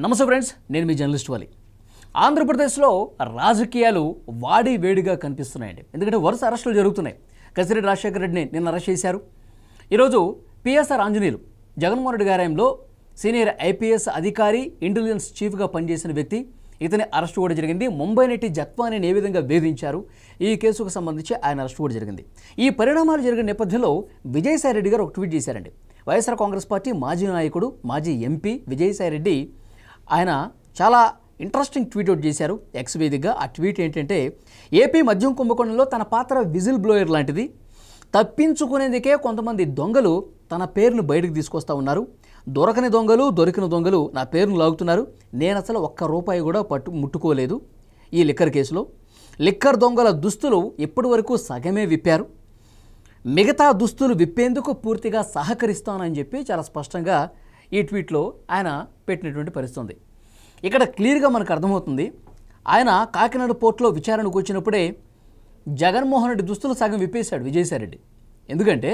నమస్తే ఫ్రెండ్స్, నేను మీ జర్నలిస్ట్ వాలి. ఆంధ్రప్రదేశ్లో రాజకీయాలు వాడి వేడిగా కనిపిస్తున్నాయండి. ఎందుకంటే వరుస అరెస్టులు జరుగుతున్నాయి. కసిరెడ్డి రాజశేఖర రెడ్డిని నిన్న అరెస్ట్ చేశారు. ఈరోజు పిఎస్ఆర్ ఆంజనేయులు జగన్మోహన్ రెడ్డి గారిలో సీనియర్ ఐపీఎస్ అధికారి, ఇంటెలిజెన్స్ చీఫ్గా పనిచేసిన వ్యక్తి, ఇతని అరెస్టు కూడా జరిగింది. ముంబై నటి జత్వానీని ఏ విధంగా వేధించారు, ఈ కేసుకు సంబంధించి ఆయన అరెస్టు కూడా జరిగింది. ఈ పరిణామాలు జరిగిన నేపథ్యంలో విజయసాయి రెడ్డి గారు ఒక ట్వీట్ చేశారండి. వైఎస్ఆర్ కాంగ్రెస్ పార్టీ మాజీ నాయకుడు, మాజీ ఎంపీ విజయసాయి రెడ్డి ఆయన చాలా ఇంట్రెస్టింగ్ ట్వీట్ అవుట్ చేశారు ఎక్స్ వేదికగా. ఆ ట్వీట్ ఏంటంటే, ఏపీ మద్యం కుంభకోణంలో తన పాత్ర విజిల్ బ్లోయర్ లాంటిది. తప్పించుకునేందుకే కొంతమంది దొంగలు తన పేరును బయటకు తీసుకొస్తూ ఉన్నారు. దొరకని దొంగలు, దొరికిన దొంగలు నా పేరును లాగుతున్నారు. నేను అసలు ఒక్క రూపాయి కూడా ముట్టుకోలేదు ఈ లిక్కర్ కేసులో. లిక్కర్ దొంగల దుస్తులు ఇప్పటి వరకు సగమే విప్పారు. మిగతా దుస్తులు విప్పేందుకు పూర్తిగా సహకరిస్తానని చెప్పి చాలా స్పష్టంగా ఈ ట్వీట్లో ఆయన పెట్టినటువంటి పరిస్థితి ఉంది. ఇక్కడ క్లియర్గా మనకు అర్థమవుతుంది, ఆయన కాకినాడ పోర్టులో విచారణకు వచ్చినప్పుడే జగన్మోహన్ రెడ్డి దుస్తులు సగం విప్పేశాడు విజయసాయి రెడ్డి. ఎందుకంటే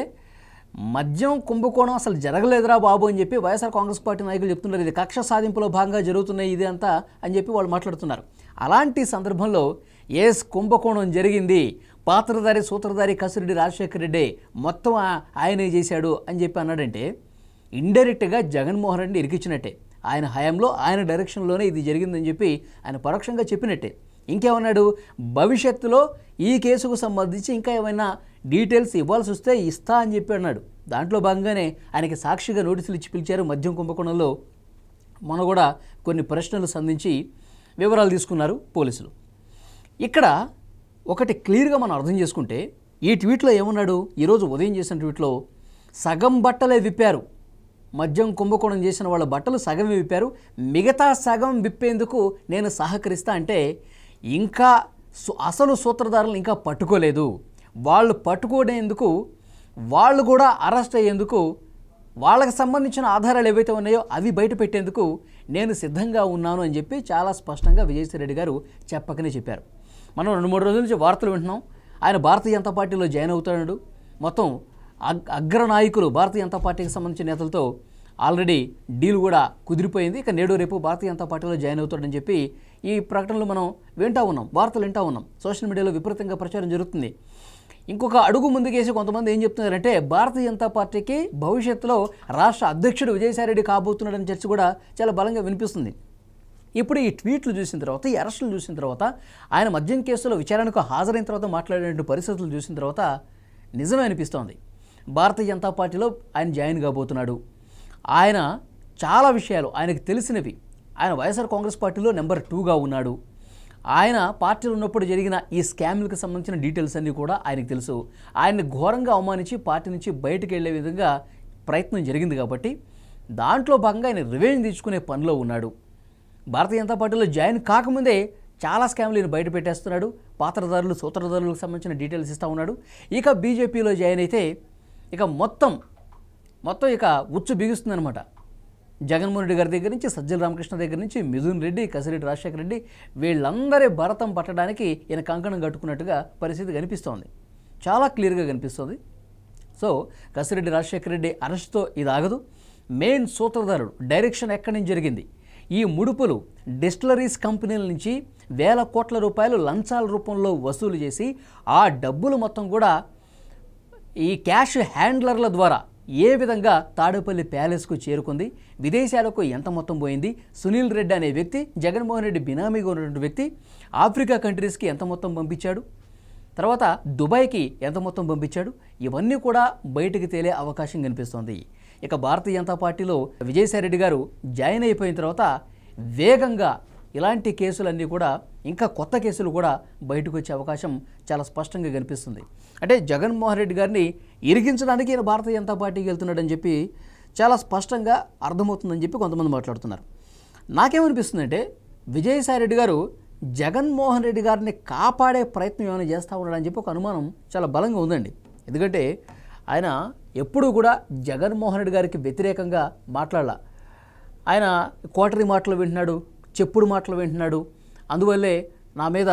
మద్యం కుంభకోణం అసలు జరగలేదురా బాబు అని చెప్పి వైఎస్ఆర్ కాంగ్రెస్ పార్టీ నాయకులు చెప్తున్నారు. ఇది కక్ష సాధింపులో భాగంగా జరుగుతున్నాయి ఇది అంతా అని చెప్పి వాళ్ళు మాట్లాడుతున్నారు. అలాంటి సందర్భంలో కుంభకోణం జరిగింది, పాత్రధారి సూత్రధారి కసిరెడ్డి రాజశేఖర రెడ్డి, మొత్తం ఆయనే చేశాడు అని చెప్పి అన్నాడంటే ఇండైరెక్ట్గా జగన్మోహన్ రెడ్డిని ఇరికిచ్చినట్టే. ఆయన హయాంలో ఆయన డైరెక్షన్లోనే ఇది జరిగిందని చెప్పి ఆయన పరోక్షంగా చెప్పినట్టే. ఇంకేమన్నాడు, భవిష్యత్తులో ఈ కేసుకు సంబంధించి ఇంకా ఏమైనా డీటెయిల్స్ ఇవ్వాల్సి వస్తే ఇస్తా అని చెప్పి అన్నాడు. దాంట్లో భాగంగానే ఆయనకి సాక్షిగా నోటీసులు ఇచ్చి పిలిచారు మద్యం కుంభకోణంలో. మనం కూడా కొన్ని ప్రశ్నలు సంధించి వివరాలు తీసుకున్నారు పోలీసులు. ఇక్కడ ఒకటి క్లియర్గా మనం అర్థం చేసుకుంటే, ఈ ట్వీట్లో ఏమన్నాడు, ఈరోజు ఉదయం చేసిన ట్వీట్లో సగం బట్టలే విప్పారు, మద్యం కుంభకోణం చేసిన వాళ్ళ బట్టలు సగమే విప్పారు, మిగతా సగం విప్పేందుకు నేను సహకరిస్తా అంటే ఇంకా అసలు సూత్రధారులను ఇంకా పట్టుకోలేదు. వాళ్ళు పట్టుకునేందుకు, వాళ్ళు కూడా అరెస్ట్ అయ్యేందుకు, వాళ్ళకి సంబంధించిన ఆధారాలు ఏవైతే ఉన్నాయో అవి బయట పెట్టేందుకు నేను సిద్ధంగా ఉన్నాను అని చెప్పి చాలా స్పష్టంగా విజయసాయి రెడ్డి గారు చెప్పకనే చెప్పారు. మనం 2-3 రోజుల నుంచి వార్తలు వింటున్నాం, ఆయన భారతీయ జనతా పార్టీలో జాయిన్ అవుతాడు. మొత్తం అగ్రనాయకులు భారతీయ జనతా పార్టీకి సంబంధించిన నేతలతో ఆల్రెడీ డీల్ కూడా కుదిరిపోయింది. ఇక నేడు రేపు భారతీయ జనతా పార్టీలో జాయిన్ అవుతాడని చెప్పి ఈ ప్రకటనలు మనం వింటూ ఉన్నాం, వార్తలు వింటూ ఉన్నాం. సోషల్ మీడియాలో విపరీతంగా ప్రచారం జరుగుతుంది. ఇంకొక అడుగు ముందుకేసి కొంతమంది ఏం చెప్తున్నారంటే, భారతీయ జనతా పార్టీకి భవిష్యత్తులో రాష్ట్ర అధ్యక్షుడు విజయసాయి రెడ్డి కాబోతున్నాడని చర్చ కూడా చాలా బలంగా వినిపిస్తుంది. ఇప్పుడు ఈ ట్వీట్లు చూసిన తర్వాత, ఈ అరెస్టులు చూసిన తర్వాత, ఆయన మద్యం కేసులో విచారణకు హాజరైన తర్వాత మాట్లాడిన పరిస్థితులు చూసిన తర్వాత నిజమే అనిపిస్తోంది. భారతీయ జనతా పార్టీలో ఆయన జాయిన్ కాబోతున్నాడు. ఆయన చాలా విషయాలు ఆయనకు తెలిసినవి. ఆయన వైఎస్ఆర్ కాంగ్రెస్ పార్టీలో నెంబర్ 2గా ఉన్నాడు. ఆయన పార్టీలో ఉన్నప్పుడు జరిగిన ఈ స్కామ్లకు సంబంధించిన డీటెయిల్స్ అన్నీ కూడా ఆయనకు తెలుసు. ఆయన్ని ఘోరంగా అవమానించి పార్టీ నుంచి బయటకు వెళ్లే విధంగా ప్రయత్నం జరిగింది కాబట్టి దాంట్లో భాగంగా ఆయన రివెంజ్ తీర్చుకునే పనిలో ఉన్నాడు. భారతీయ జనతా పార్టీలో జాయిన్ కాకముందే చాలా స్కామ్లు ఈయన బయట పెట్టేస్తున్నాడు. పాత్రధారులు, సూత్రధారులకు సంబంధించిన డీటెయిల్స్ ఇస్తూ ఉన్నాడు. ఇక బీజేపీలో జాయిన్ అయితే ఇక మొత్తం ఇక ఉచ్చు బిగుస్తుందనమాట. జగన్మోహన్ రెడ్డి గారి దగ్గర నుంచి, సజ్జల రామకృష్ణ దగ్గర నుంచి, మిథున్ రెడ్డి, కసిరెడ్డి రాజశేఖర రెడ్డి, వీళ్ళందరి భరతం పట్టడానికి ఈయన కంకణం కట్టుకున్నట్టుగా పరిస్థితి కనిపిస్తోంది, చాలా క్లియర్గా కనిపిస్తుంది. సో కసిరెడ్డి రాజశేఖర రెడ్డి అరెస్ట్తో ఇది ఆగదు. మెయిన్ సూత్రధారుడు డైరెక్షన్ ఎక్కడి నుంచి జరిగింది, ఈ ముడుపులు డిస్టిలరీస్ కంపెనీల నుంచి వేల కోట్ల రూపాయలు లంచాల రూపంలో వసూలు చేసి ఆ డబ్బులు మొత్తం కూడా ఈ క్యాష్ హ్యాండ్లర్ల ద్వారా ఏ విధంగా తాడేపల్లి ప్యాలెస్కు చేరుకుంది, విదేశాలకు ఎంత మొత్తం పోయింది, సునీల్ రెడ్డి అనే వ్యక్తి, జగన్మోహన్ రెడ్డి బినామీగా ఉన్నటువంటి వ్యక్తి, ఆఫ్రికా కంట్రీస్కి ఎంత మొత్తం పంపించాడు, తర్వాత దుబాయ్కి ఎంత మొత్తం పంపించాడు, ఇవన్నీ కూడా బయటికి తేలే అవకాశం కనిపిస్తోంది. ఇక భారతీయ జనతా పార్టీలో విజయసాయి రెడ్డి గారు జాయిన్ అయిపోయిన తర్వాత వేగంగా ఇలాంటి కేసులన్నీ కూడా, ఇంకా కొత్త కేసులు కూడా బయటకు వచ్చే అవకాశం చాలా స్పష్టంగా కనిపిస్తుంది. అంటే జగన్మోహన్ రెడ్డి గారిని ఇరికించడానికి ఈయన భారతీయ జనతా పార్టీకి వెళ్తున్నాడని చెప్పి చాలా స్పష్టంగా అర్థమవుతుందని చెప్పి కొంతమంది మాట్లాడుతున్నారు. నాకేమనిపిస్తుందంటే, విజయసాయి రెడ్డి గారు జగన్మోహన్ రెడ్డి గారిని కాపాడే ప్రయత్నం ఏమైనా చేస్తూ ఉన్నాడని చెప్పి ఒక అనుమానం చాలా బలంగా ఉందండి. ఎందుకంటే ఆయన ఎప్పుడూ కూడా జగన్మోహన్ రెడ్డి గారికి వ్యతిరేకంగా మాట్లాడాల. ఆయన కోటరీ మాటలు వింటున్నాడు, చెప్పుడు మాటలు వింటున్నాడు, అందువల్లే నా మీద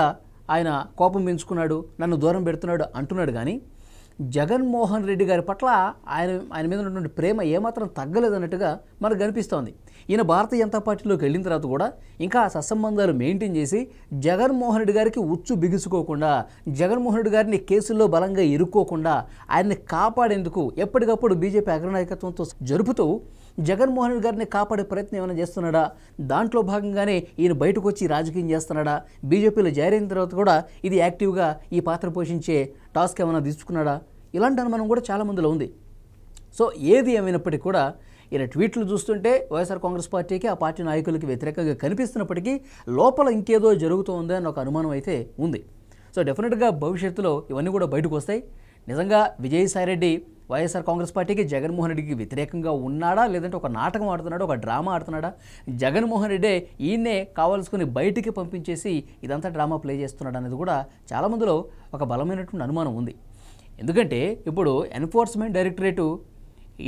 ఆయన కోపం పెంచుకున్నాడు, నన్ను దూరం పెడుతున్నాడు అంటున్నాడు. కానీ జగన్మోహన్ రెడ్డి గారి పట్ల ఆయన మీద ఉన్నటువంటి ప్రేమ ఏమాత్రం తగ్గలేదన్నట్టుగా మనకు కనిపిస్తోంది. ఈయన భారతీయ జనతా పార్టీలోకి వెళ్ళిన తర్వాత కూడా ఇంకా ఆ సత్సంబంధాలు మెయింటైన్ చేసి జగన్మోహన్ రెడ్డి గారికి ఉచ్చు బిగుసుకోకుండా, జగన్మోహన్ రెడ్డి గారిని కేసుల్లో బలంగా ఇరుక్కోకుండా ఆయన్ని కాపాడేందుకు ఎప్పటికప్పుడు బీజేపీ అగ్రనాయకత్వంతో జరుపుతూ జగన్మోహన్ రెడ్డి గారిని కాపాడే ప్రయత్నం ఏమైనా చేస్తున్నాడా? దాంట్లో భాగంగానే ఈయన బయటకు వచ్చి రాజకీయం చేస్తున్నాడా? బీజేపీలో జారైన తర్వాత కూడా ఇది యాక్టివ్గా ఈ పాత్ర పోషించే టాస్క్ ఏమైనా తీసుకున్నాడా? ఇలాంటి అనుమానం కూడా చాలామందిలో ఉంది. సో ఏది ఏమైనప్పటికీ కూడా ఈయన ట్వీట్లు చూస్తుంటే వైఎస్ఆర్ కాంగ్రెస్ పార్టీకి, ఆ పార్టీ నాయకులకి వ్యతిరేకంగా కనిపిస్తున్నప్పటికీ లోపల ఇంకేదో జరుగుతోంది అని ఒక అనుమానం అయితే ఉంది. సో డెఫినెట్గా భవిష్యత్తులో ఇవన్నీ కూడా బయటకు వస్తాయి. నిజంగా విజయసాయిరెడ్డి వైఎస్ఆర్ కాంగ్రెస్ పార్టీకి, జగన్మోహన్ రెడ్డికి వ్యతిరేకంగా ఉన్నాడా, లేదంటే ఒక నాటకం ఆడుతున్నాడా, ఒక డ్రామా ఆడుతున్నాడా? జగన్మోహన్ రెడ్డే ఈయన్నే కావాల్సుకుని బయటికి పంపించేసి ఇదంతా డ్రామా ప్లే చేస్తున్నాడు అనేది కూడా చాలామందిలో ఒక బలమైనటువంటి అనుమానం ఉంది. ఎందుకంటే ఇప్పుడు ఎన్ఫోర్స్మెంట్ డైరెక్టరేటు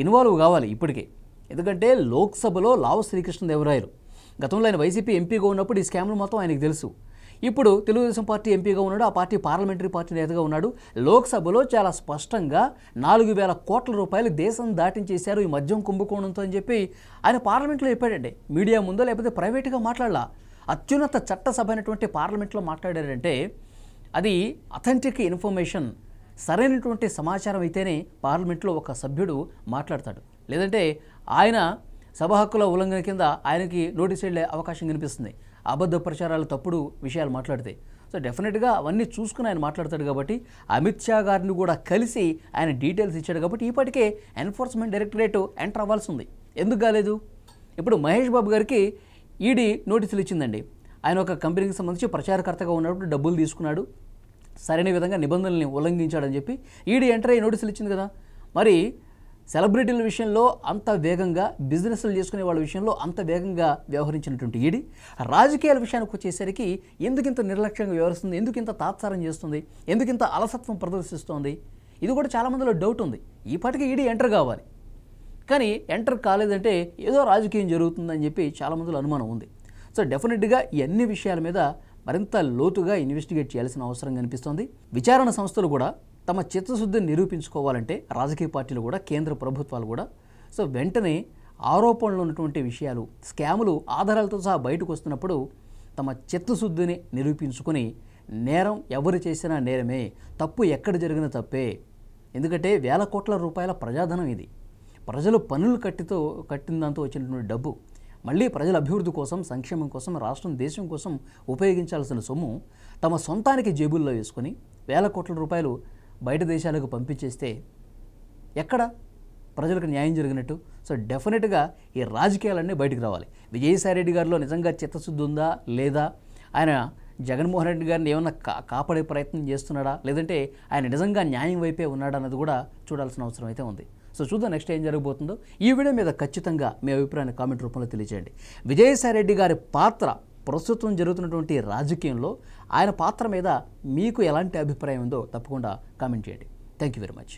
ఇన్వాల్వ్ కావాలి ఇప్పటికే. ఎందుకంటే లోక్సభలో లావు శ్రీకృష్ణదేవరాయలు గతంలో ఆయన వైసీపీ ఎంపీగా ఉన్నప్పుడు ఈ స్కామ్లు మొత్తం ఆయనకు తెలుసు. ఇప్పుడు తెలుగుదేశం పార్టీ ఎంపీగా ఉన్నాడు, ఆ పార్టీ పార్లమెంటరీ పార్టీ నేతగా ఉన్నాడు. లోక్సభలో చాలా స్పష్టంగా 4,000 కోట్ల రూపాయలు దేశం దాటించేశారు ఈ మద్యం కుంభకోణంతో అని చెప్పి ఆయన పార్లమెంట్లో చెప్పాడండి. మీడియా ముందో లేకపోతే ప్రైవేట్గా మాట్లాడాల. అత్యున్నత చట్టసభ అయినటువంటి పార్లమెంట్లో మాట్లాడారంటే అది అథెంటిక్ ఇన్ఫర్మేషన్, సరైనటువంటి సమాచారం అయితేనే పార్లమెంట్లో ఒక సభ్యుడు మాట్లాడతాడు. లేదంటే ఆయన సభ హక్కుల ఉల్లంఘన కింద ఆయనకి నోటీస్ వెళ్ళే అవకాశం కనిపిస్తుంది, అబద్ధ ప్రచారాలు, తప్పుడు విషయాలు మాట్లాడితే. సో డెఫినెట్గా అవన్నీ చూసుకుని ఆయన మాట్లాడతాడు. కాబట్టి అమిత్ షా గారిని కూడా కలిసి ఆయన డీటెయిల్స్ ఇచ్చాడు. కాబట్టి ఇప్పటికే ఎన్ఫోర్స్మెంట్ డైరెక్టరేట్ ఎంటర్ అవ్వాల్సి ఉంది. ఎందుకు కాలేదు? ఇప్పుడు మహేష్ బాబు గారికి ఈడీ నోటీసులు ఇచ్చిందండి. ఆయన ఒక కంపెనీకి సంబంధించి ప్రచారకర్తగా ఉన్నప్పుడు డబ్బులు తీసుకున్నాడు, సరైన విధంగా నిబంధనల్ని ఉల్లంఘించాడని చెప్పి ఈడీ ఎంటర్ అయ్యి నోటీసులు ఇచ్చింది కదా. మరి సెలబ్రిటీల విషయంలో అంత వేగంగా, బిజినెస్లు చేసుకునే వాళ్ళ విషయంలో అంత వేగంగా వ్యవహరించినటువంటి ఈడీ రాజకీయాల విషయానికి వచ్చేసరికి ఎందుకింత నిర్లక్ష్యంగా వ్యవహరిస్తుంది, ఎందుకింత తాత్సారం చేస్తుంది, ఎందుకింత అలసత్వం ప్రదర్శిస్తోంది? ఇది కూడా చాలామందిలో డౌట్ ఉంది. ఈ పాటికి ఈడీ ఎంటర్ కావాలి, కానీ ఎంటర్ కాలేదంటే ఏదో రాజకీయం జరుగుతుందని చెప్పి చాలామందిలో అనుమానం ఉంది. సో డెఫినెట్గా ఈ అన్ని విషయాల మీద మరింత లోతుగా ఇన్వెస్టిగేట్ చేయాల్సిన అవసరం కనిపిస్తోంది. విచారణ సంస్థలు కూడా తమ చిత్తశుద్ధిని నిరూపించుకోవాలంటే రాజకీయ పార్టీలు కూడా, కేంద్ర ప్రభుత్వాలు కూడా సో వెంటనే ఆరోపణలు ఉన్నటువంటి విషయాలు, స్కాములు ఆధారాలతో సహా బయటకు వస్తున్నప్పుడు తమ చిత్తశుద్ధిని నిరూపించుకొని నేరం ఎవరు చేసినా నేరమే, తప్పు ఎక్కడ జరిగిన తప్పే. ఎందుకంటే వేల కోట్ల రూపాయల ప్రజాధనం ఇది. ప్రజలు పన్నులు కట్టిన దాంతో వచ్చినటువంటి డబ్బు మళ్ళీ ప్రజల అభివృద్ధి కోసం, సంక్షేమం కోసం, రాష్ట్రం, దేశం కోసం ఉపయోగించాల్సిన సొమ్ము తమ సొంతానికి జేబుల్లో వేసుకొని వేల కోట్ల రూపాయలు బయట దేశాలకు పంపించేస్తే ఎక్కడ ప్రజలకు న్యాయం జరిగినట్టు? సో డెఫినెట్గా ఈ రాజకీయాలన్నీ బయటకు రావాలి. విజయసాయిరెడ్డి గారిలో నిజంగా చిత్తశుద్ధి ఉందా లేదా, ఆయన జగన్మోహన్ రెడ్డి గారిని ఏమన్నా కాపాడే ప్రయత్నం చేస్తున్నాడా, లేదంటే ఆయన నిజంగా న్యాయం వైపే ఉన్నాడా అన్నది కూడా చూడాల్సిన అవసరం అయితే ఉంది. సో చూద్దాం నెక్స్ట్ ఏం జరగబోతుందో. ఈ వీడియో మీద ఖచ్చితంగా మీ అభిప్రాయాన్ని కామెంట్ రూపంలో తెలియజేయండి. విజయసాయిరెడ్డి గారి పాత్ర ప్రస్తుతం జరుగుతున్నటువంటి రాజకీయంలో ఆయన పాత్ర మీద మీకు ఎలాంటి అభిప్రాయం ఉందో తప్పకుండా కామెంట్ చేయండి. Thank you very much.